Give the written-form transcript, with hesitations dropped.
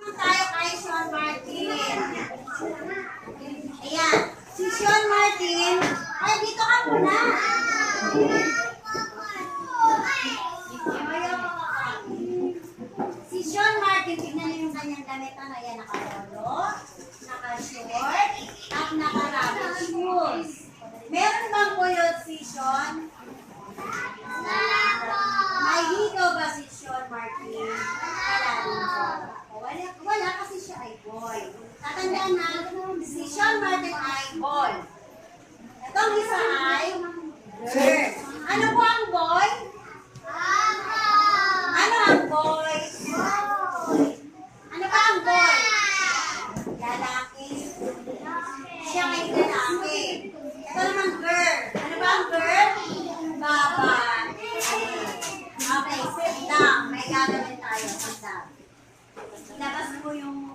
Tayo kay Sean Martin. Ayan. Si Sean Martin. Ay, dito ka muna. Si Sean Martin, tignan niyo yung kanyang damitan. Ayan, naka-polo, naka-short, at naka-rabbit shoes. Meron bang puyod si Sean? May hito ba si Sean Martin? Wala kasi siya ay boy. Tatandaan na, si Sean Martin ay boy. Itong isa ay girl. Ano po ang boy? Ano ang boy? Ano ba ang boy? Lalaki. Siya ay lalaki. Ito naman girl. Ano ba ang girl? Babae. Okay, sit down. May gagawin tayo. Sit down. Ilabas mo yung